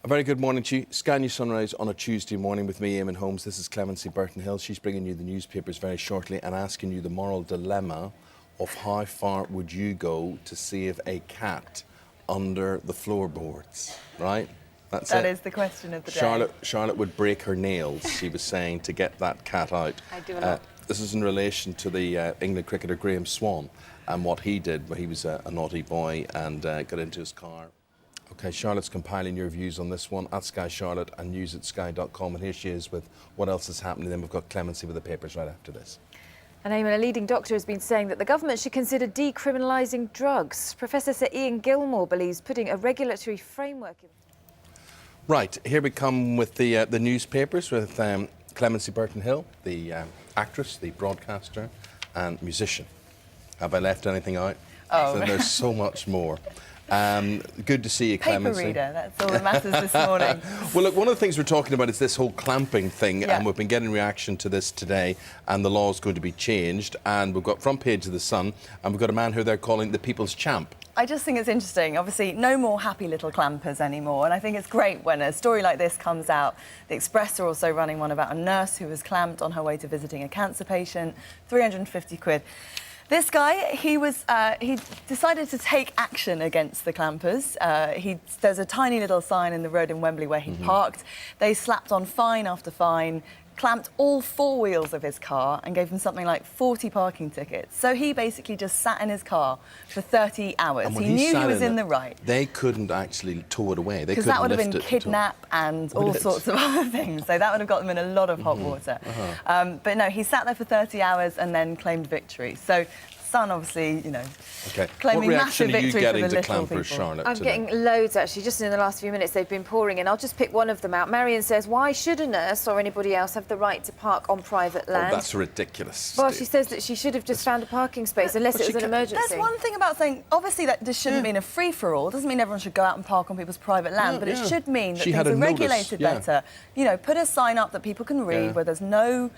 A very good morning to you. Sky News Sunrise on a Tuesday morning with me, Eamon Holmes. This is Clemency Burton-Hill. She's bringing you the newspapers very shortly and asking you the moral dilemma of how far would you go to save a cat under the floorboards, right? That is the question of the day. Charlotte would break her nails, she was saying, to get that cat out. I do a lot. This is in relation to the England cricketer Graham Swan and what he did when he was a naughty boy and got into his car. OK, Charlotte's compiling your views on this one at Sky Charlotte and news@sky.com. And here she is with what else is happening. Then we've got Clemency with the papers right after this. And Eamon, a leading doctor has been saying that the government should consider decriminalising drugs. Professor Sir Ian Gilmore believes putting a regulatory framework in... Right, here we come with the newspapers with Clemency Burton-Hill, the actress, the broadcaster and musician. Have I left anything out? Oh. So there's so much more. Good to see you, Clemency. Paper reader, that's all that matters this morning. Well, look, one of the things we're talking about is this whole clamping thing, and we've been getting reaction to this today, and the law is going to be changed, and we've got front page of The Sun, and we've got a man who they're calling the people's champ. I just think it's interesting. Obviously, no more happy little clampers anymore, and I think it's great when a story like this comes out. The Express are also running one about a nurse who was clamped on her way to visiting a cancer patient, 350 quid. This guy, he decided to take action against the clampers. There's a tiny little sign in the road in Wembley where he parked. They slapped on fine after fine, clamped all four wheels of his car and gave him something like 40 parking tickets. So he basically just sat in his car for 30 hours. He knew he was in the right. They couldn't actually tow it away. Because that would have been kidnap and all sorts of other things. So that would have got them in a lot of hot water. But no, he sat there for 30 hours and then claimed victory. So Sun, obviously, you know, claiming massive victory for the little people. Charlotte, I'm getting loads, actually. Just in the last few minutes, they've been pouring in. I'll just pick one of them out. Marion says, why should a nurse or anybody else have the right to park on private land? Oh, that's ridiculous. Well, she says that she should have just found a parking space, unless it was an emergency. There's one thing about saying, obviously, that this shouldn't mean a free-for-all. It doesn't mean everyone should go out and park on people's private land, but it should mean that things are regulated better. You know, put a sign up that people can read where there's no...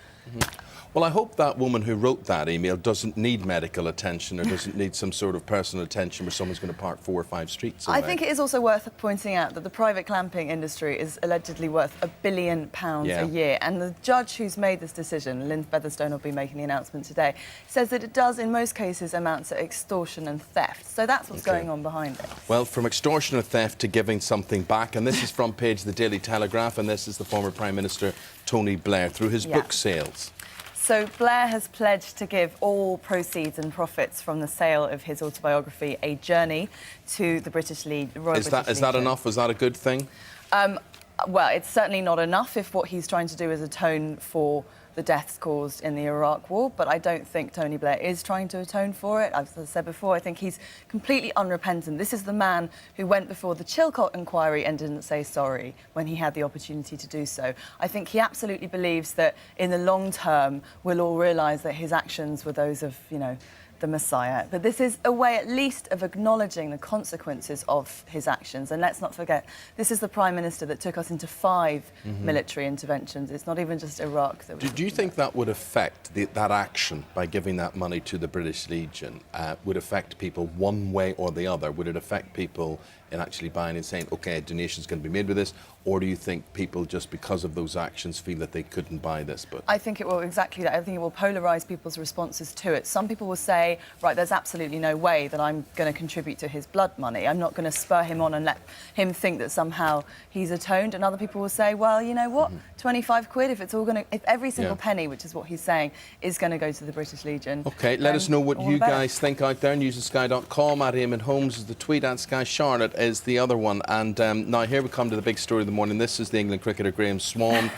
Well, I hope that woman who wrote that email doesn't need medical attention or doesn't need some sort of personal attention where someone's going to park 4 or 5 streets away. I think it is also worth pointing out that the private clamping industry is allegedly worth £1 billion a year. And the judge who's made this decision, Lynn Featherstone will be making the announcement today, says that it does, in most cases, amount to extortion and theft. So that's what's going on behind it. Well, from extortion or theft to giving something back. And this is front page of the Daily Telegraph, and this is the former Prime Minister, Tony Blair, through his book sales. So Blair has pledged to give all proceeds and profits from the sale of his autobiography, A Journey, to the British Royal British Legion. Is that enough? Was that a good thing? Well, it's certainly not enough if what he's trying to do is atone for the deaths caused in the Iraq War, but I don't think Tony Blair is trying to atone for it. As I said before, I think he's completely unrepentant. This is the man who went before the Chilcot inquiry and didn't say sorry when he had the opportunity to do so. I think he absolutely believes that in the long term we'll all realise that his actions were those of, you know, the Messiah. But this is a way at least of acknowledging the consequences of his actions. And let's not forget, this is the Prime Minister that took us into 5 military interventions. It's not even just Iraq. Do you think that would affect, that action, by giving that money to the British Legion, would affect people one way or the other? Would it affect people in actually buying and saying, OK, a donation's going to be made with this? Or do you think people, just because of those actions, feel that they couldn't buy this book? I think it will exactly that. I think it will polarise people's responses to it. Some people will say, right, there's absolutely no way that I'm going to contribute to his blood money. I'm not going to spur him on and let him think that somehow he's atoned. And other people will say, well, you know what, 25 quid, if it's all going to, if every single penny, which is what he's saying, is going to go to the British Legion. OK, let us know what you guys think out there. news@sky.com, at Eamon Holmes is the tweet, at Sky Charlotte is the other one. And now here we come to the big story of the morning. This is the England cricketer Graham Swan,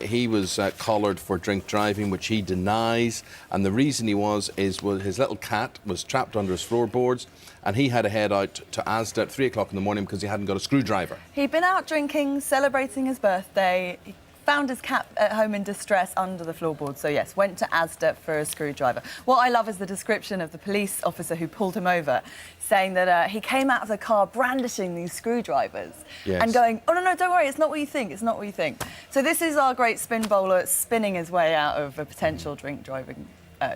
he was collared for drink driving, which he denies. And the reason he was his little cat was trapped under his floorboards, and he had to head out to Asda at 3 o'clock in the morning because he hadn't got a screwdriver. He'd been out drinking, celebrating his birthday. He found his cat at home in distress under the floorboard. So, yes, went to Asda for a screwdriver. What I love is the description of the police officer who pulled him over, saying that he came out of the car brandishing these screwdrivers and going, oh, no, don't worry, it's not what you think, it's not what you think. So this is our great spin bowler spinning his way out of a potential drink driving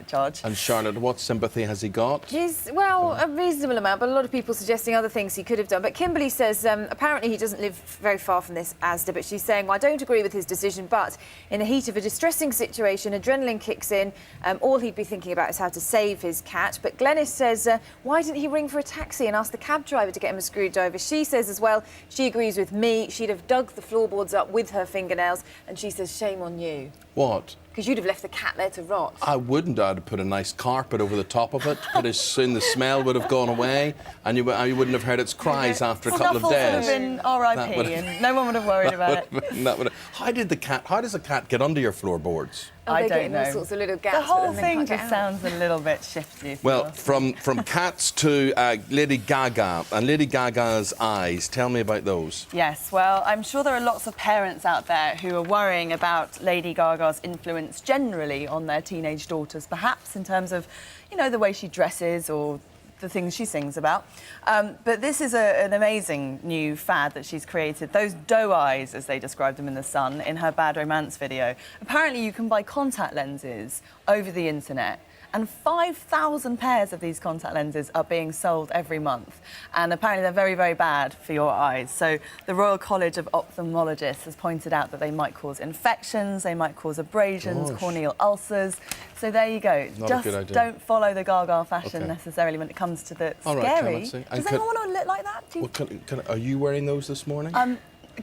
charge. And Charlotte, what sympathy has he got? Well, a reasonable amount, but a lot of people suggesting other things he could have done. But Kimberly says apparently he doesn't live very far from this Asda, but she's saying, well, I don't agree with his decision, but in the heat of a distressing situation, adrenaline kicks in. All he'd be thinking about is how to save his cat. But Glenys says, why didn't he ring for a taxi and ask the cab driver to get him a screwdriver? She says as well, she agrees with me. She'd have dug the floorboards up with her fingernails, and she says, shame on you. What? Because you'd have left the cat there to rot. I wouldn't. I'd have put a nice carpet over the top of it, but as soon the smell would have gone away, and you wouldn't have heard its cries after a couple of Snuffles would days. have been R.I.P. and no one would have worried about it. How does a cat get under your floorboards? I don't know. All sorts of little gaps. The whole but then they thing can't get just out. sounds a little bit shifty. if you Well, ask from cats to Lady Gaga and Lady Gaga's eyes. Tell me about those. Yes, well, I'm sure there are lots of parents out there who are worrying about Lady Gaga's influence generally on their teenage daughters, perhaps in terms of, you know, the way she dresses or the things she sings about. But this is an amazing new fad that she's created. Those doe eyes, as they described them in The Sun, in her Bad Romance video. Apparently you can buy contact lenses over the internet, and 5,000 pairs of these contact lenses are being sold every month. And apparently they're very, very bad for your eyes. So the Royal College of Ophthalmologists has pointed out that they might cause infections, they might cause abrasions, Gosh. corneal ulcers. So there you go. Not a Just good idea. don't follow the Gaga fashion Okay. necessarily when it comes to the All right, scary. Clemency. And Does could- anyone want to look like that? Do you... Well, are you wearing those this morning?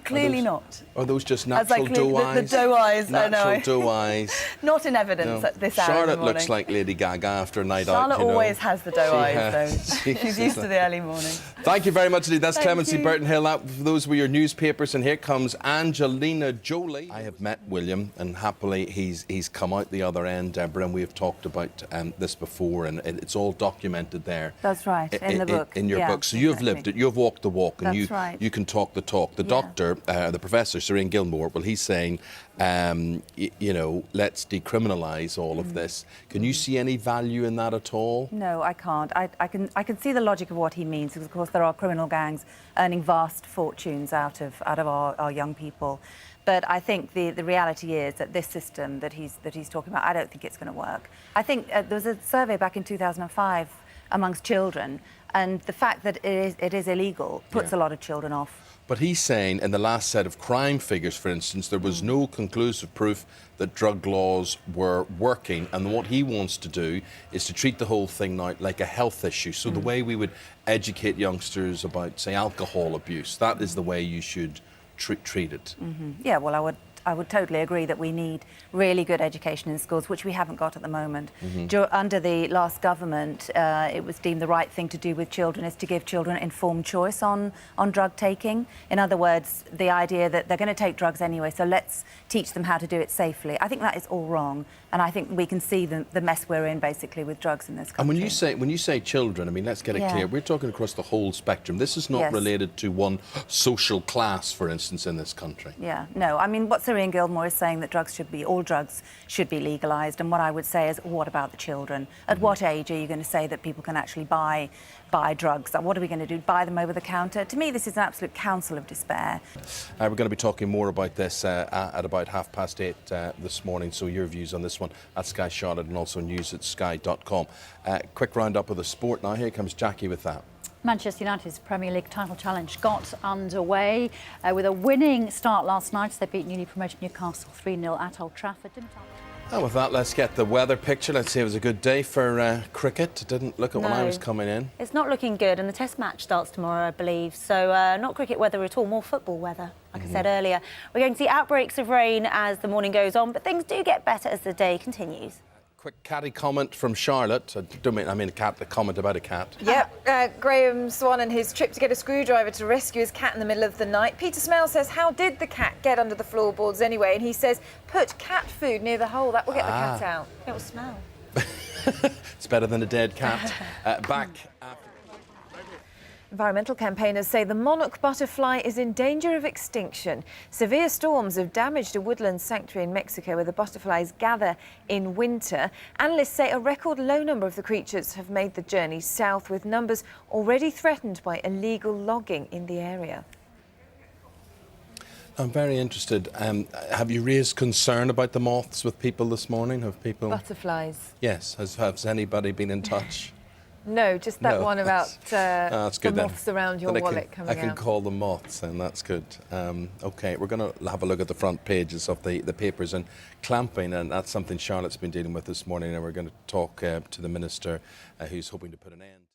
Clearly those- not. Are those just As natural like doe eyes? the doe eyes, I know. Natural doe eyes. Not in evidence No. at this hour in the Charlotte morning. looks like Lady Gaga after a night Charlotte out. You know. always has the doe She eyes, has. though. She's used to the early morning. Thank you very much indeed. That's Thank Clemency you. Burton Hill. Those were your newspapers, and here comes Angelina Jolie. I have met William, and happily he's come out the other end, Deborah, and we have talked about this before, and it's all documented there. That's right, in the book. In your Yeah, book. So you have exactly. lived it, you have walked the walk, and That's right. you can talk the talk. The doctor, the professor, Sir Ian Gilmore, well, he's saying, you know, let's decriminalise all of this. Can you see any value in that at all? No, I can't. I can see the logic of what he means, because of course there are criminal gangs earning vast fortunes out of our young people. But I think the reality is that this system that he's talking about, I don't think it's going to work. I think there was a survey back in 2005 amongst children, and the fact that it is illegal puts a lot of children off. But he's saying in the last set of crime figures, for instance, there was no conclusive proof that drug laws were working. And what he wants to do is to treat the whole thing now like a health issue. So the way we would educate youngsters about, say, alcohol abuse, that is the way you should treat it. Yeah, well, I would totally agree that we need really good education in schools, which we haven't got at the moment. Under the last government, it was deemed the right thing to do with children is to give children informed choice on drug taking. In other words, the idea that they're going to take drugs anyway, so let's teach them how to do it safely. I think that is all wrong, and I think we can see the mess we're in, basically, with drugs in this country. And when you say children, I mean, let's get it clear. We're talking across the whole spectrum. This is not Yes. related to one social class, for instance, in this country. Yeah, no. I mean, what Sir Ian Gilmore is saying that all drugs should be legalised, and what I would say is, what about the children? At what age are you going to say that people can actually buy drugs? What are we going to do? Buy them over the counter? To me, this is an absolute counsel of despair. We're going to be talking more about this at about 8:30 this morning. So your views on this one at Sky Charlotte, and also news at sky.com. Quick roundup of the sport now. Here comes Jackie with that. Manchester United's Premier League title challenge got underway with a winning start last night. They beat newly promoted Newcastle 3-0 at Old Trafford. And with that, let's get the weather picture. Let's see, it was a good day for cricket. It didn't look at when I was coming in. It's not looking good, and the Test match starts tomorrow, I believe. So not cricket weather at all, more football weather, like I said earlier. We're going to see outbreaks of rain as the morning goes on, but things do get better as the day continues. Quick catty comment from Charlotte. I mean a comment about a cat. Yep, Graham Swan and his trip to get a screwdriver to rescue his cat in the middle of the night. Peter Smell says, how did the cat get under the floorboards anyway? And he says, put cat food near the hole, that will get the cat out. It will smell. It's better than a dead cat. Back after. Environmental campaigners say the monarch butterfly is in danger of extinction. Severe storms have damaged a woodland sanctuary in Mexico where the butterflies gather in winter. Analysts say a record low number of the creatures have made the journey south, with numbers already threatened by illegal logging in the area. I'm very interested. Have you raised concern about the moths with people this morning? Have people... Butterflies. Yes. Has anybody been in touch? No, just that one about that's the good moths around your wallet coming out. I can call them moths, and that's good. OK, we're going to have a look at the front pages of the papers and clamping, and that's something Charlotte's been dealing with this morning, and we're going to talk to the Minister who's hoping to put an end